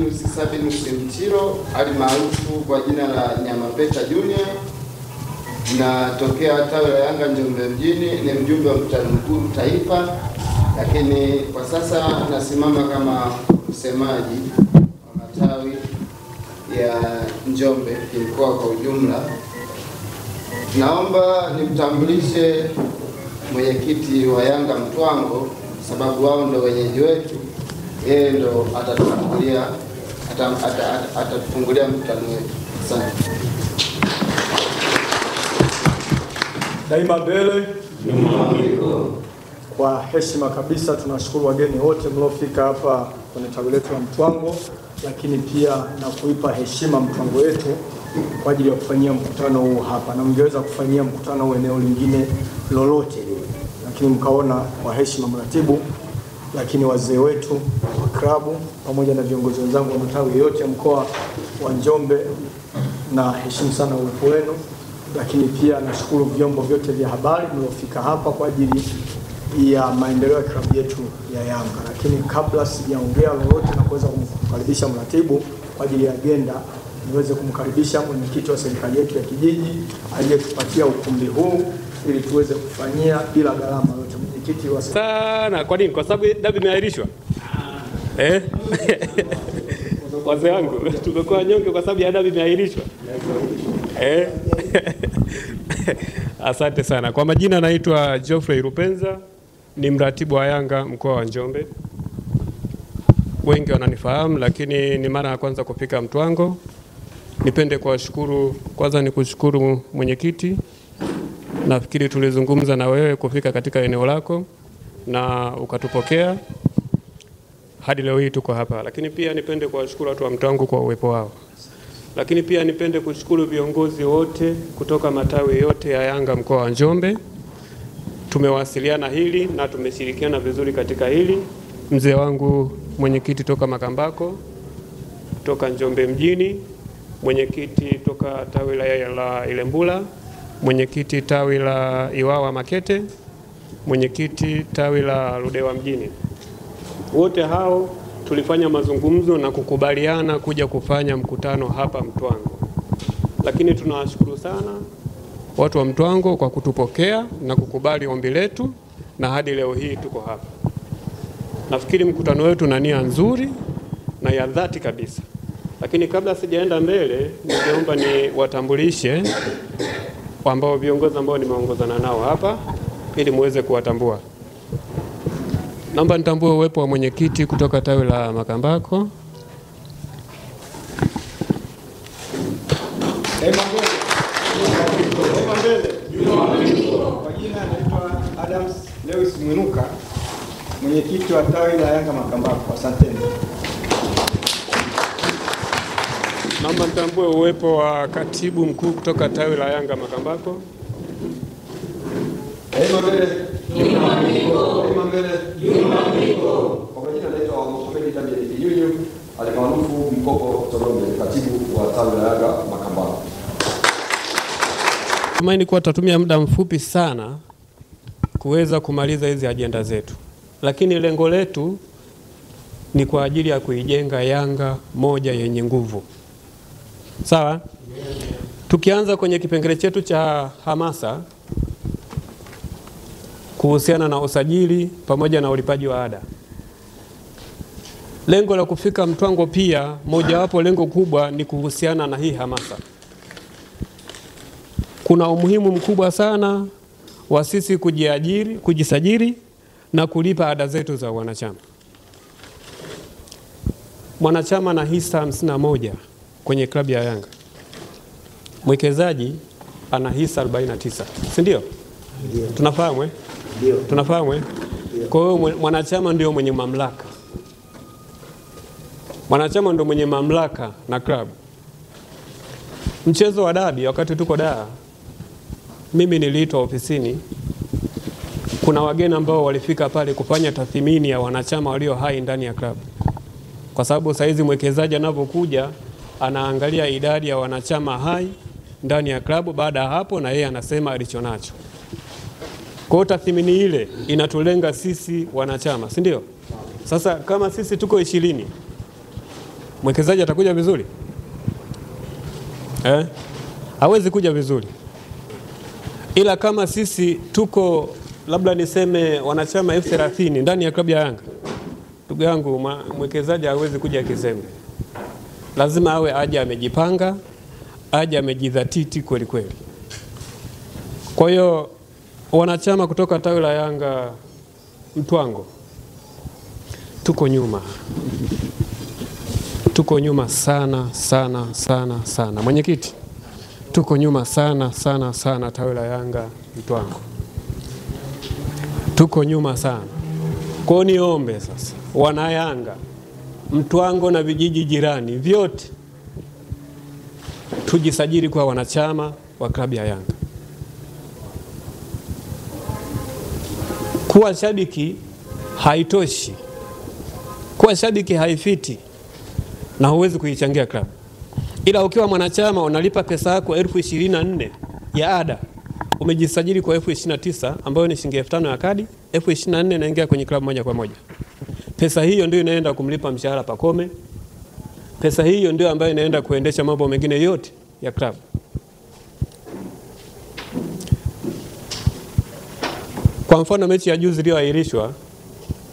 Linus Sabinus Mchiro alimaarufu kwa jina la Nyamapeta Junior, natokea tawi la Yanga Njombe mjini, ni mjumbe wa mkutano mkuu taifa, lakini kwa sasa nasimama kama msemaji wa matawi ya Njombe mkoa kwa ujumla. Naomba nimtambulishe mwenyekiti wa Yanga Mtwango, sababu wao ndio wenyeji wetu. Yeye ndo atatufungulia mkutano wetu. Asante. Daima mbele, nyuma mbele. Kwa heshima kabisa tunashukuru wageni wote mliofika hapa kwenye tawi letu la Mtwango, lakini pia na kuipa heshima Mtwango wetu kwa ajili ya kufanyia mkutano huu hapa, na mngeweza kufanyia mkutano huu eneo lingine lolote, lakini mkaona kwa heshima mratibu, lakini wazee wetu wa klabu pamoja na viongozi wenzangu wa matawi yote ya mkoa wa Njombe, na heshima sana uwepo wenu. Lakini pia nashukuru vyombo vyote vya habari mliofika hapa kwa ajili ya maendeleo ya klabu yetu ya Yanga. Lakini kabla sijaongea lolote na kuweza kumkaribisha mratibu kwa ajili ya agenda, niweze kumkaribisha mwenyekiti wa serikali yetu ya kijiji aliyetupatia ukumbi huu ili tuweze kufanyia bila gharama yote. Mwenyekiti wa sana. Kwa nini? Kwa sababu dabi imeahirishwa. Wazee wangu tumekuwa nyonge kwa sababu ya dabi imeahirishwa. Asante sana. Kwa majina naitwa Geoffrey Rupenza, ni mratibu wa Yanga mkoa wa Njombe. Wengi wananifahamu, lakini ni mara ya kwanza kufika Mtwango. Nipende kuwashukuru, kwanza ni kushukuru mwenyekiti. Nafikiri tulizungumza na wewe kufika katika eneo lako na ukatupokea hadi leo hii tuko hapa. Lakini pia nipende kuwashukuru watu wa Mtwango kwa uwepo wao. Lakini pia nipende kushukuru viongozi wote kutoka matawi yote ya Yanga mkoa wa Njombe. Tumewasiliana hili na tumeshirikiana vizuri katika hili. Mzee wangu mwenyekiti toka Makambako, toka Njombe mjini, mwenyekiti toka tawi la Ilembula, mwenyekiti tawi la Iwawa Makete, mwenyekiti tawi la Ludewa mjini. Wote hao tulifanya mazungumzo na kukubaliana kuja kufanya mkutano hapa Mtwango. Lakini tunawashukuru sana watu wa Mtwango kwa kutupokea na kukubali ombi letu, na hadi leo hii tuko hapa. Nafikiri mkutano wetu na nia nzuri na ya dhati kabisa. Lakini kabla sijaenda mbele, ningeomba ni watambulishe ambao viongozi ambao nimeongozana nao hapa ili muweze kuwatambua. Naomba nitambue uwepo wa mwenyekiti kutoka tawi la Makambako. Kwa jina naitwa Adams Lewis Mwinuka, mwenyekiti wa tawi la Yanga Makambako. Asanteni. Naomba nitambue uwepo wa katibu mkuu kutoka tawi la Yanga Makambako. Kwa jina naitwa Mohamed Tabia Yunyu, alimaarufu Mkopo Torombe, katibu wa tawi la Yanga Makambako. Tumaini kuwa tutatumia muda mfupi sana kuweza kumaliza hizi ajenda zetu. Lakini lengo letu ni kwa ajili ya kuijenga Yanga moja yenye nguvu. Sawa? Tukianza kwenye kipengele chetu cha hamasa kuhusiana na usajili pamoja na ulipaji wa ada. Lengo la kufika Mtwango pia, mojawapo lengo kubwa ni kuhusiana na hii hamasa. Kuna umuhimu mkubwa sana wa sisi kujisajili na kulipa ada zetu za wanachama. Mwanachama na hisa 51 kwenye klabu ya Yanga. Mwekezaji ana hisa 49. Si ndio? Ndio. Tunafahamu Ndio. Tunafahamu Kwa hiyo mwanachama ndio mwenye mamlaka. Mwanachama ndio mwenye mamlaka na klabu. Mchezo wa dabi, wakati tuko Dar, mimi niliitwa ofisini. Kuna wageni ambao walifika pale kufanya tathmini ya wanachama walio hai ndani ya klabu. Kwa sababu saizi mwekezaji anapokuja anaangalia idadi ya wanachama hai ndani ya klabu, baada ya hapo na yeye anasema alichonacho. Kwa hiyo tathmini ile inatulenga sisi wanachama, si ndio? Sasa kama sisi tuko 20 mwekezaji atakuja vizuri? Hawezi kuja vizuri. Ila kama sisi tuko labda niseme wanachama 30,000 ndani ya klabu ya Yanga, ndugu yangu, mwekezaji hawezi kuja kizembe. Lazima awe aje amejipanga, aje amejidhatiti kweli kweli. Kwa hiyo wanachama kutoka tawi la Yanga Mtwango tuko nyuma. Tuko nyuma sana sana sana sana. Mwenyekiti, tuko nyuma sana sana sana tawi la Yanga Mtwango. Tuko nyuma sana. Kwa niombe sasa wana Yanga Mtwango na vijiji jirani vyote tujisajili kwa wanachama wa klabu ya Yanga. Kuwa shabiki haitoshi. Kuwa shabiki haifiti na huwezi kuichangia klabu. Ila ukiwa mwanachama unalipa pesa yako 24,000 ya ada, umejisajili kwa 29,000 ambayo ni shilingi 5,000 ya kadi, 24,000 inaingia kwenye klabu moja kwa moja. Pesa hiyo ndio inaenda kumlipa mshahara Pakome. Pesa hiyo ndio ambayo inaenda kuendesha mambo mengine yote ya klabu. Kwa mfano mechi ya juzi iliyoahirishwa,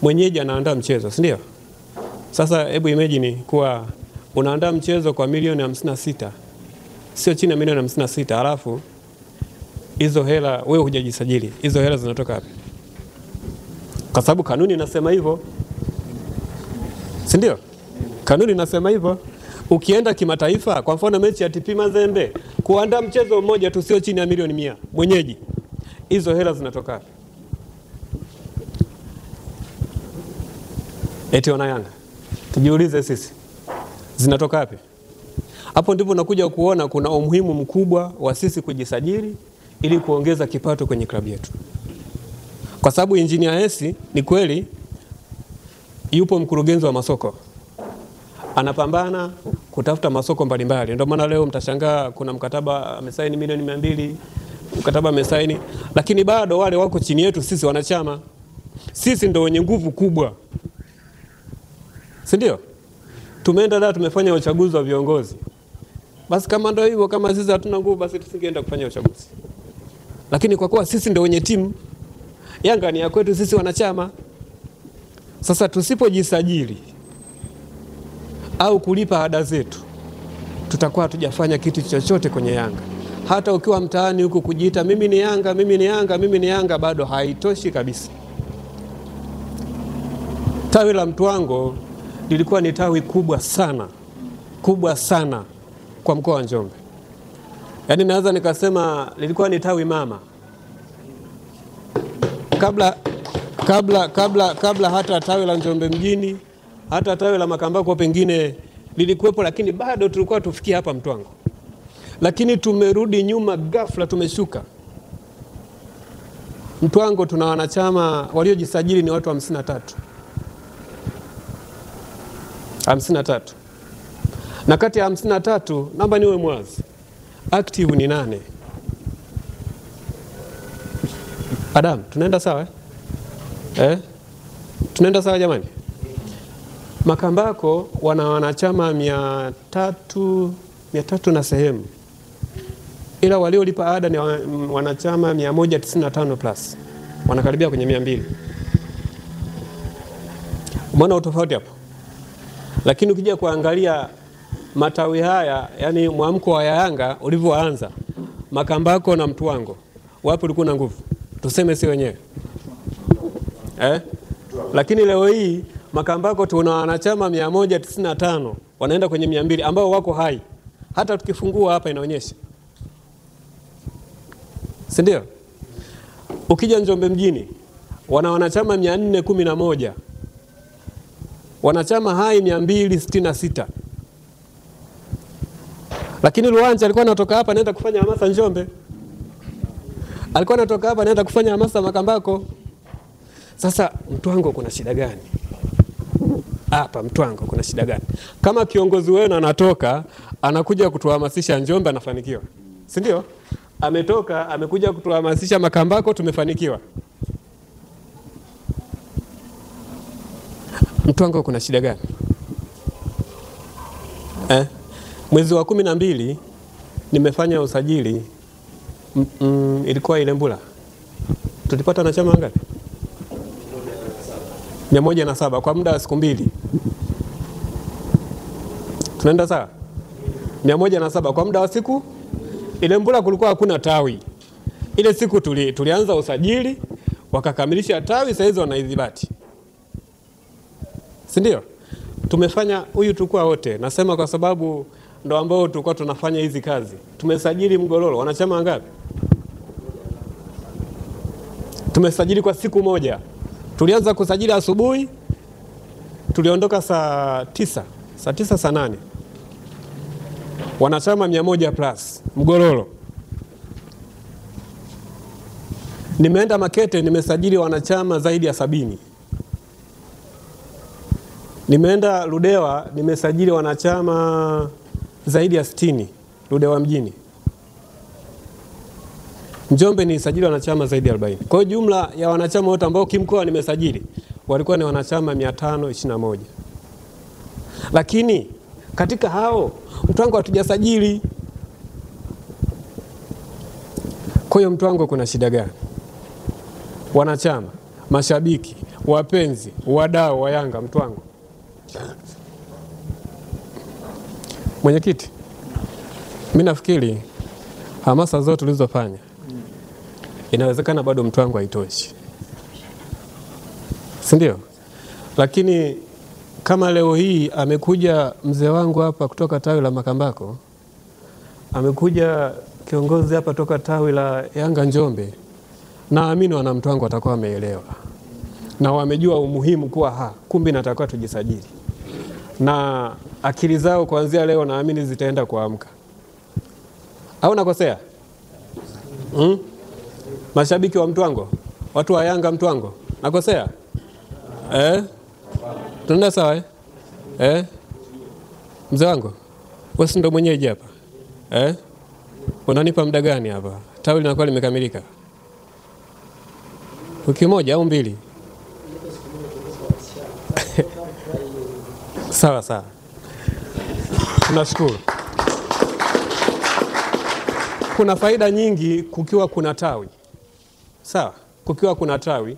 mwenyeji anaandaa mchezo, si ndio? Sasa hebu imagine kuwa unaandaa mchezo kwa milioni 56, sio chini ya milioni 56, alafu hizo hela wewe hujajisajili. Hizo hela zinatoka wapi? Kwa sababu kanuni inasema hivyo, si ndio? Kanuni inasema hivyo. Ukienda kimataifa, kwa mfano mechi ya TP Mazembe, kuandaa mchezo mmoja tu sio chini ya milioni 100 mwenyeji. Hizo hela zinatoka wapi? Eti wana Yanga, tujiulize sisi, zinatoka wapi? Hapo ndipo unakuja kuona kuna umuhimu mkubwa wa sisi kujisajili ili kuongeza kipato kwenye klabu yetu. Kwa sababu Engineer Hersi ni kweli yupo mkurugenzi wa masoko, anapambana kutafuta masoko mbalimbali. Ndio maana leo mtashangaa kuna mkataba amesaini milioni 200, mkataba amesaini, lakini bado wale wako chini yetu sisi wanachama. Sisi ndio wenye nguvu kubwa, si ndio? Tumeenda da tumefanya uchaguzi wa viongozi. Basi kama ndio hivyo, kama sisi hatuna nguvu, basi tusingeenda kufanya uchaguzi. Lakini kwa kuwa sisi ndio wenye timu, Yanga ni ya kwetu sisi wanachama. Sasa tusipojisajili au kulipa ada zetu, tutakuwa hatujafanya kitu chochote kwenye Yanga. Hata ukiwa mtaani huko kujiita mimi ni Yanga, mimi ni Yanga, mimi ni Yanga, bado haitoshi kabisa. Tawi la Mtwango lilikuwa ni tawi kubwa sana kwa mkoa wa Njombe. Yaani naweza nikasema lilikuwa ni tawi mama. Kabla hata tawi la Njombe mjini, hata tawi la Makambako pengine lilikuwepo, lakini bado tulikuwa tufikia hapa Mtwango. Lakini tumerudi nyuma ghafla, tumeshuka. Mtwango tuna wanachama waliojisajili ni watu 53. Na kati ya 53, namba niwe mwazi, active ni 8. Adam, tunaenda sawa? Tunaenda sawa jamani? Makambako wana wanachama 300 na sehemu. Ila waliolipa ada ni wanachama 195 plus. Wanakaribia kwenye 200. Umeona utofauti hapo? Lakini ukija kuangalia matawi haya, yani mwamko wa Yanga ulivyoanza, Makambako na Mtwango, wapi ulikuwa na nguvu? Tuseme si wenyewe. Lakini leo hii Makambako tuna wanachama 195, wanaenda kwenye 200 ambao wako hai. Hata tukifungua hapa inaonyesha. Si ndio? Ukija Njombe mjini, wana wanachama 411. Wanachama hai 266. Lakini Luanja alikuwa anatoka hapa anaenda kufanya hamasa Njombe. Alikuwa anatoka hapa anaenda kufanya hamasa Makambako. Sasa Mtwango kuna shida gani? Hapa Mtwango kuna shida gani? Kama kiongozi wenu anatoka anakuja kutuhamasisha Njombe, anafanikiwa. Si ndio? Ametoka amekuja kutuhamasisha Makambako, tumefanikiwa. Mtwango kuna shida gani? Mwezi wa 12 nimefanya usajili ilikuwa Ilembula. Tulipata wanachama ngapi? 107 kwa muda wa siku 2. Tunaenda sawa? 107 kwa muda wa siku. Ilembula kulikuwa hakuna tawi. Ile siku tulianza usajili, wakakamilisha tawi, sasa hizo wanaidhibati. Si ndio? Tumefanya huyu tulikuwa wote. Nasema kwa sababu ndo ambao tulikuwa tunafanya hizi kazi. Tumesajili Mgololo wanachama wangapi? Tumesajili kwa siku moja. Tulianza kusajili asubuhi, tuliondoka saa 9, saa 9 saa 8. Wanachama 100 plus Mgololo. Nimeenda Makete, nimesajili wanachama zaidi ya 70. Nimeenda Ludewa, nimesajili wanachama zaidi ya 60, Ludewa mjini. Njombe nisajili wanachama zaidi ya 40. Kwa hiyo jumla ya wanachama wote ambao kimkoa nimesajili walikuwa ni wanachama 521. Lakini katika hao Mtwango hatujasajili. Kwa hiyo Mtwango kuna shida gani? Wanachama, mashabiki, wapenzi, wadau wa Yanga Mtwango. Mwenyekiti, mimi nafikiri hamasa zote tulizofanya inawezekana bado Mtwango haitoshi. Si ndio? Lakini kama leo hii amekuja mzee wangu hapa kutoka tawi la Makambako, amekuja kiongozi hapa toka tawi la Yanga Njombe, naamini wana Mtwango watakuwa wameelewa na wamejua umuhimu kuwa kumbe natakiwa tujisajili, na akili zao kuanzia leo naamini zitaenda kuamka. Au nakosea? Mashabiki wa Mtwango, watu wa Yanga Mtwango, nakosea? Tunaenda sawa? Mzee wangu, wewe ndo mwenyeji hapa. Unanipa muda gani hapa? Tawi linakuwa limekamilika. Wiki moja au 2? Sawa sawa. Tunashukuru. Kuna faida nyingi kukiwa kuna tawi. Sawa, kukiwa kuna tawi.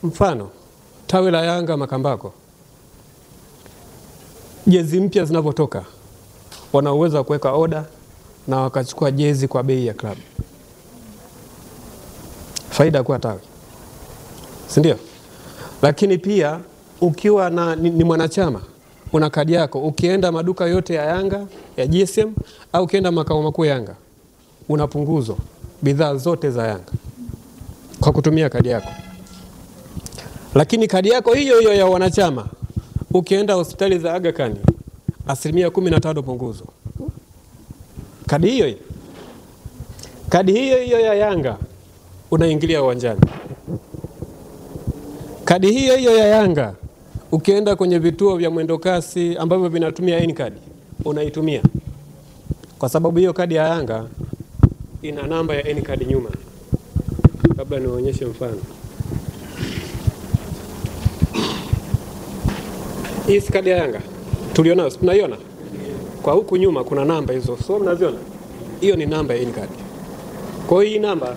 Mfano, tawi la Yanga Makambako. Jezi mpya zinavyotoka, wana uwezo wa kuweka oda na wakachukua jezi kwa bei ya klabu. Faida kwa tawi. Si ndio? Lakini pia ukiwa ni mwanachama, una kadi yako, ukienda maduka yote ya Yanga, ya GSM au ukienda makao makuu Yanga, unapunguzwa bidhaa zote za Yanga kwa kutumia kadi yako. Lakini kadi yako hiyo ya wanachama, ukienda hospitali za Aga Khan, 15% punguzo. Kadi hiyo ya Yanga unaingilia uwanjani. Kadi hiyo ya Yanga ukienda kwenye vituo vya mwendokasi ambavyo vinatumia N-card unaitumia. Kwa sababu hiyo kadi ya Yanga ina namba ya N-card nyuma. Kabla nionyeshe mfano. Hii kadi ya Yanga tuliona, tunaiona. Kwa huku nyuma kuna namba hizo. So mnaziona? Hiyo ni namba ya N-card. Kwa hiyo hii namba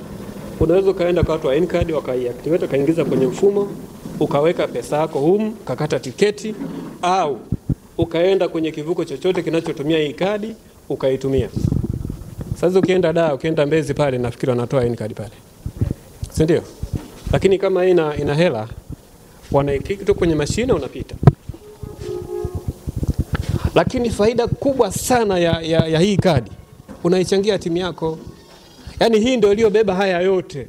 unaweza kaenda kwa watu wa N-card wakaiactivate, kaingiza kwenye mfumo, ukaweka pesa yako humu, kakata tiketi, au ukaenda kwenye kivuko chochote kinachotumia hii kadi ukaitumia. Sasa ukienda ukienda Mbezi pale, nafikiri wanatoa N-card pale. Si ndio? Lakini kama ina hela, wanaikiki tu kwenye mashine unapita. Lakini faida kubwa sana ya hii kadi, unaichangia timu yako. Yaani hii ndio iliyobeba haya yote.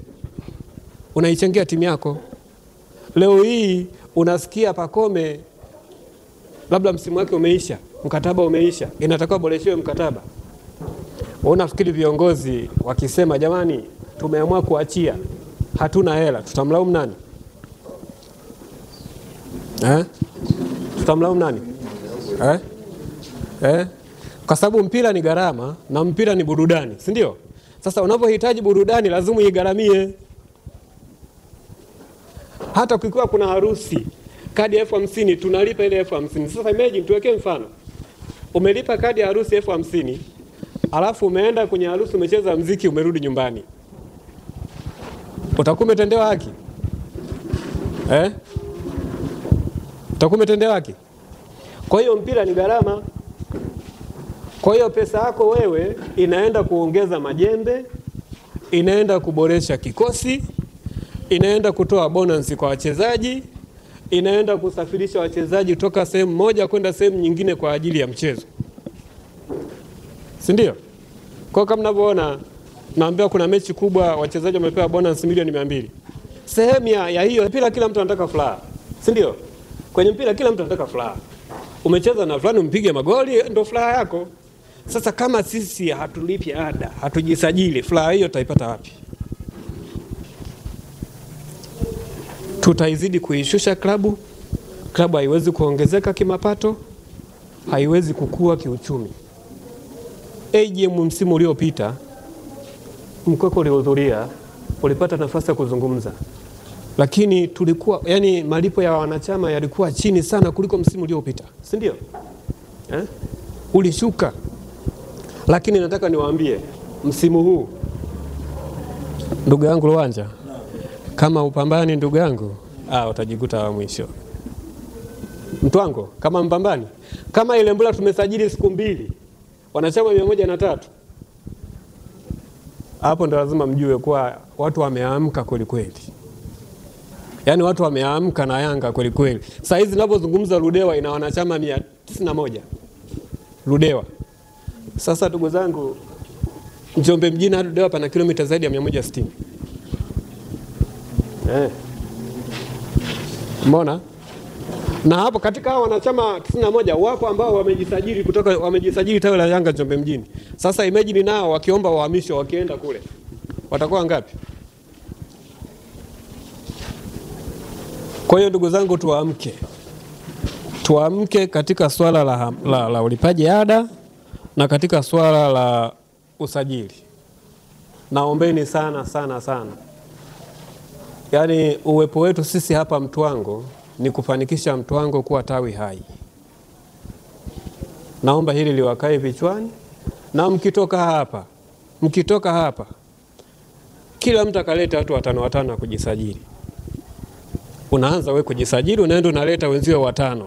Unaichangia timu yako. Leo hii unasikia Pacome labda msimu wake umeisha, mkataba umeisha, inatakiwa boreshiwe mkataba. Unafikiri viongozi wakisema jamani tumeamua kuachia, hatuna hela, tutamlaumu nani? Tutamlaumu nani? Kwa sababu mpira ni gharama na mpira ni burudani, si ndio? Sasa unapohitaji burudani lazima uigaramie. Hata kukiwa kuna harusi, kadi 50,000 tunalipa ile 50,000. Sasa imagine tuwekee mfano. umelipa kadi ya harusi 50,000, alafu umeenda kwenye harusi umecheza mziki umerudi nyumbani, utakuwa umetendewa haki? Utakuwa umetendewa haki? Kwa hiyo mpira ni gharama. Kwa hiyo pesa yako wewe inaenda kuongeza majembe, inaenda kuboresha kikosi, inaenda kutoa bonus kwa wachezaji, inaenda kusafirisha wachezaji toka sehemu moja kwenda sehemu nyingine kwa ajili ya mchezo. Si ndio? Kwa kama mnavyoona, naambiwa kuna mechi kubwa wachezaji wamepewa bonus milioni 200. Sehemu ya hiyo mpira, kila mtu anataka furaha. Si ndio? Kwenye mpira kila mtu anataka furaha. Umecheza na fulani umpige magoli ndio furaha yako. Sasa kama sisi hatulipi ada, hatujisajili, furaha hiyo tutaipata wapi? Tutaizidi kuishusha klabu. Klabu haiwezi kuongezeka kimapato, haiwezi kukua kiuchumi. AGM msimu uliopita Mkweko ulihudhuria, ulipata nafasi ya kuzungumza. Lakini tulikuwa malipo ya wanachama yalikuwa chini sana kuliko msimu uliopita. Si ndio? Ulishuka. Lakini nataka niwaambie msimu huu, ndugu yangu Luanja, kama upambani ndugu yangu, utajikuta wa mwisho. Mtwango, kama mpambani, kama ile Mbula tumesajili siku 2, wanachama 103. Hapo ndo lazima mjue kuwa watu wameamka kweli kweli. Yaani watu wameamka na Yanga kweli kweli. Sasa hizi ninapozungumza Ludewa ina wanachama 191. Ludewa. Sasa ndugu zangu, Njombe mjini hadi Ludewa pana kilomita zaidi ya 160. Umeona? Na hapo katika hao wanachama 91 wapo ambao wamejisajili tawi la Yanga Njombe mjini. Sasa imagine nao wakiomba uhamisho wakienda kule, watakuwa ngapi? Kwa hiyo ndugu zangu, tuamke katika swala la ulipaji ada na katika swala la usajili. Naombeni sana sana sana. Yaani uwepo wetu sisi hapa Mtwango ni kufanikisha Mtwango kuwa tawi hai. Naomba hili liwakae vichwani, na mkitoka hapa kila mtu akaleta watu 5 kujisajili. Unaanza wewe kujisajili, unaenda unaleta wenzio 5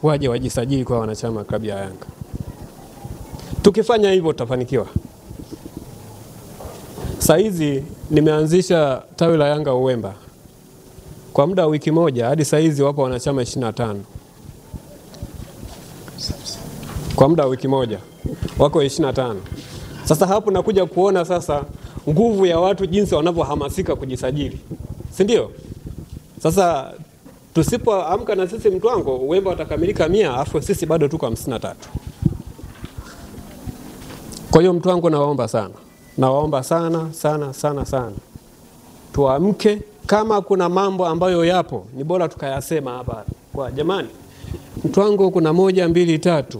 waje wajisajili kwa wanachama klabu ya Yanga. Tukifanya hivyo tutafanikiwa. Saizi nimeanzisha tawi la Yanga Uwemba. Kwa muda wa wiki moja hadi saizi wapo wanachama 25. Kwa muda wa wiki moja wako 25. Sasa hapo nakuja kuona sasa nguvu ya watu jinsi wanavyohamasika kujisajili. Si ndio? Sasa tusipoamka na sisi Mtwango, Uwemba watakamilika 100, afu sisi bado tuko 53. Kwa hiyo Mtwango nawaomba sana sana sana sana. Tuamke. Kama kuna mambo ambayo yapo ni bora tukayasema hapa. Kwa jamani, Mtwango kuna 1, 2, 3.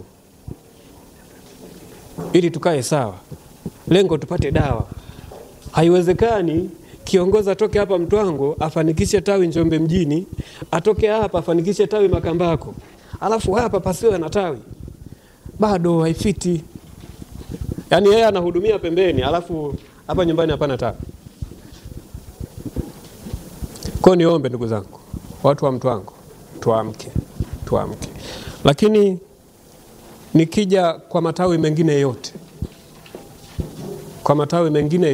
Ili tukae sawa. Lengo tupate dawa. Haiwezekani kiongozi atoke hapa Mtwango afanikishe tawi Njombe mjini, atoke hapa afanikishe tawi Makambako, alafu hapa pasiwe na tawi. Bado haifiti. Yaani yeye anahudumia pembeni, alafu hapa nyumbani hapana tawi. Kwa niombe ndugu zangu, watu wa Mtwango, tuamke. Lakini nikija kwa matawi mengine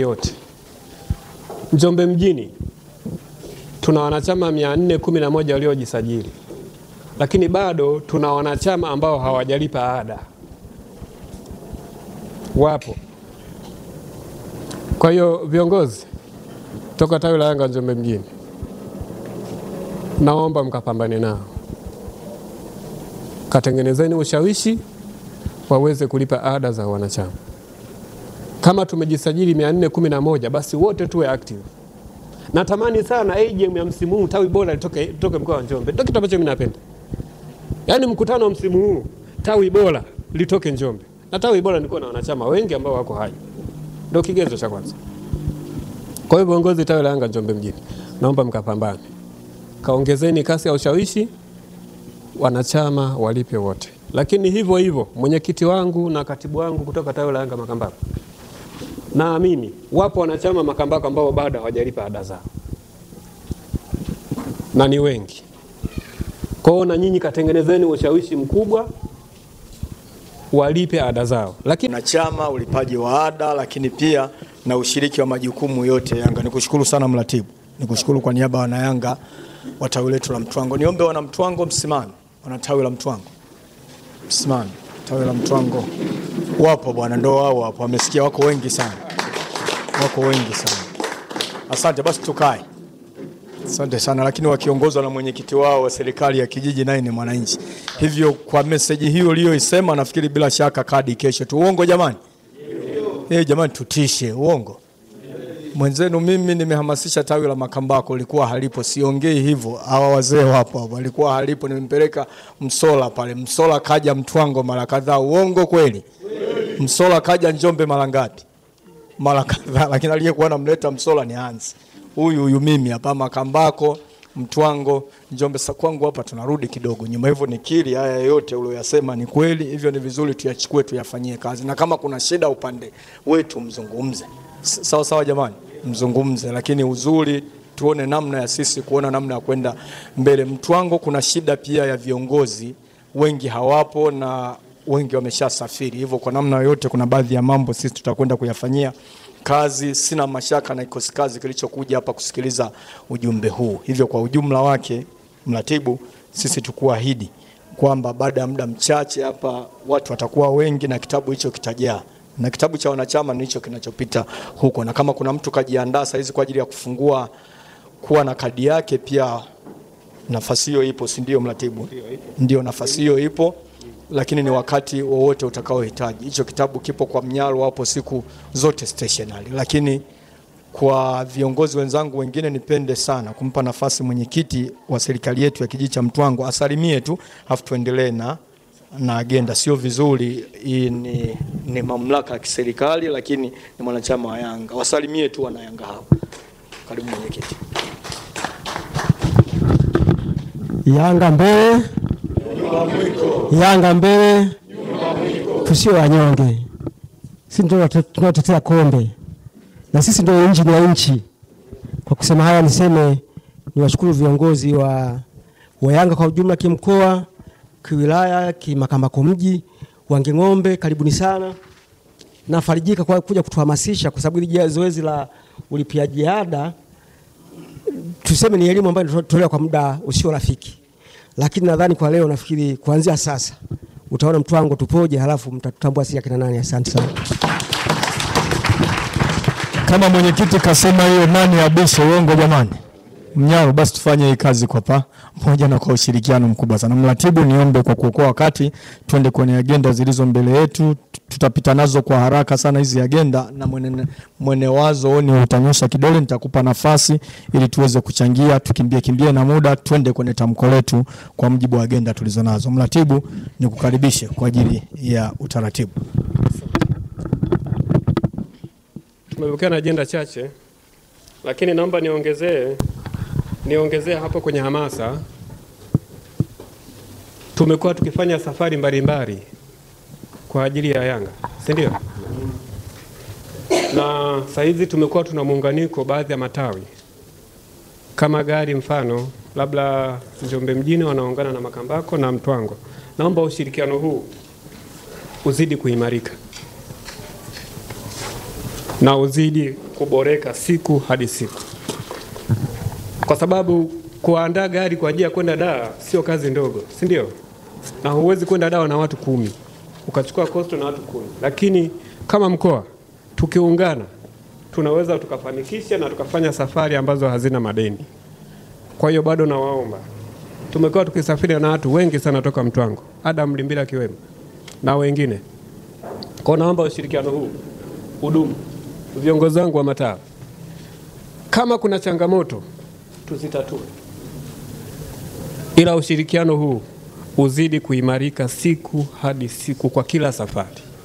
yote, Njombe mjini tuna wanachama 411 waliojisajili. Lakini bado tuna wanachama ambao hawajalipa ada. Wapo. Kwa hiyo viongozi toka tawi la Yanga Njombe mjini, naomba mkapambane nao. Katengenezeni ushawishi waweze kulipa ada za wanachama. Kama tumejisajili 411, basi wote tuwe active. Natamani sana AGM ya msimu huu tawi bora litoke mkoa wa Njombe. Ndio kitu ambacho mimi napenda. Yaani mkutano wa msimu huu tawi bora litoke Njombe. Na tawi bora niko na wanachama wengi ambao wako hai. Ndio kigezo cha kwanza. Kwa hiyo viongozi tawi la Yanga Njombe mjini, naomba mkapambane. Kaongezeni kasi ya ushawishi, wanachama walipe wote. Lakini hivyo hivyo mwenyekiti wangu na katibu wangu kutoka tawi la Yanga Makambako, naamini wapo wanachama Makambako ambao bado hawajalipa ada zao, na ni wengi. Kwa hiyo na nyinyi katengenezeni ushawishi mkubwa walipe ada zao. Lakini na chama, ulipaji wa ada, lakini pia na ushiriki wa majukumu yote Yanga. Nikushukuru sana mratibu. Nikushukuru kwa niaba wana Yanga wa tawi letu la Mtwango. Niombe wana Mtwango msimame. Wana tawi la Mtwango msimame. Tawi la Mtwango wapo bwana, ndo wao hapo. Wamesikia, wako wengi sana. Wako wengi sana. Asante, basi tukae. Asante sana, lakini wakiongozwa na mwenyekiti wao wa serikali ya kijiji, naye ni mwananchi. Hivyo kwa message hiyo uliyoisema, nafikiri bila shaka kadi kesho tu. Uongo jamani? Jamani, tutishe uongo. Mwenzenu mimi nimehamasisha tawi la Makambako, likuwa halipo, siongei hivyo. Hawa wazee wapo, walikuwa halipo, nimempeleka Msola pale. Msola kaja Mtwango mara kadhaa. Uongo kweli? Msola kaja Njombe mara ngapi? Mara kadhaa, lakini aliyekuwa anamleta Msola ni Hans. Huyu mimi hapa Makambako, Mtwango, Njombe. Sasa kwangu hapa tunarudi kidogo nyuma. Hivyo nikiri haya yote uliyosema ni kweli, hivyo ni vizuri tuyachukue, tuyafanyie kazi, na kama kuna shida upande wetu mzungumze. Sawa sawa jamani, mzungumze, lakini uzuri tuone namna ya sisi kuona namna ya kwenda mbele. Mtwango kuna shida pia ya viongozi, wengi hawapo na wengi wameshasafiri. Hivyo kwa namna yote kuna baadhi ya mambo sisi tutakwenda kuyafanyia kazi. Sina mashaka na kikosi kazi kilichokuja hapa kusikiliza ujumbe huu. Hivyo kwa ujumla wake, mratibu, sisi tukuahidi kwamba baada ya muda mchache hapa watu watakuwa wengi na kitabu hicho kitajaa. Na kitabu cha wanachama ni hicho kinachopita huko. Na kama kuna mtu kajiandaa saa hizi kwa ajili ya kufungua kuwa na kadi yake, pia nafasi hiyo ipo, si ndio mratibu? Ndio, nafasi hiyo ipo, lakini ni wakati wowote utakaohitaji. Hicho kitabu kipo kwa Mnyalo, hapo siku zote stationary. Lakini kwa viongozi wenzangu wengine, nipende sana kumpa nafasi mwenyekiti wa serikali yetu ya kijiji cha Mtwango asalimie tu, afu tuendelee na agenda. Sio vizuri, hii ni mamlaka ya kiserikali, lakini ni mwanachama wa Yanga. Wasalimie tu wana Yanga hapa. Karibu mwenyekiti. Yanga mbele. Yanga mbele. Tusio wanyonge. Sisi ndio tunatetea kombe. Na sisi ndio injini ya nchi. Kwa kusema haya niseme niwashukuru viongozi wa Yanga kwa ujumla, kimkoa, kiwilaya, kimakambako mji, Wanging'ombe, karibuni sana. Nafarijika kwa kuja kutuhamasisha, kwa sababu hili zoezi la ulipiaji ada tuseme ni elimu ambayo inatolewa kwa muda usio rafiki. Lakini nadhani kwa leo, nafikiri kuanzia sasa utaona Mtwango tupoje, halafu mtatambua sisi akina nani. Asante sana. Kama mwenyekiti kasema hiyo, nani abishe uongo jamani? Mnyalo, basi tufanye hii kazi kwa pamoja na kwa ushirikiano mkubwa sana. Mratibu, niombe kwa kuokoa wakati twende kwenye agenda zilizo mbele yetu. Tutapita nazo kwa haraka sana hizi agenda, na mwene wazo ni utanyosha kidole, nitakupa nafasi ili tuweze kuchangia, tukimbie na muda, twende kwenye tamko letu kwa mujibu wa agenda tulizo nazo. Mratibu, nikukaribishe kwa ajili ya utaratibu. Tumepokea na agenda chache, lakini naomba niongezee hapo kwenye hamasa. Tumekuwa tukifanya safari mbalimbali kwa ajili ya Yanga, si ndio? Na saizi tumekuwa tuna muunganiko baadhi ya matawi. Kama gari mfano, labda Njombe mjini wanaungana na Makambako na Mtwango. Naomba ushirikiano huu uzidi kuimarika na uzidi kuboreka siku hadi siku. Kwa sababu kuandaa gari kwa ajili ya kwenda Dar sio kazi ndogo, si ndio? Na huwezi kwenda Dar na watu 10, ukachukua costo na watu 10. Lakini kama mkoa tukiungana, tunaweza tukafanikisha na tukafanya safari ambazo hazina madeni. Kwa hiyo bado nawaomba, tumekuwa tukisafiri na watu wengi sana toka Mtwango, Adam Limbila kiwemo na wengine. Kwa naomba ushirikiano huu hudumu. Viongozi wangu wa mtaa, kama kuna changamoto tuzitatue, ila ushirikiano huu uzidi kuimarika siku hadi siku kwa kila safari.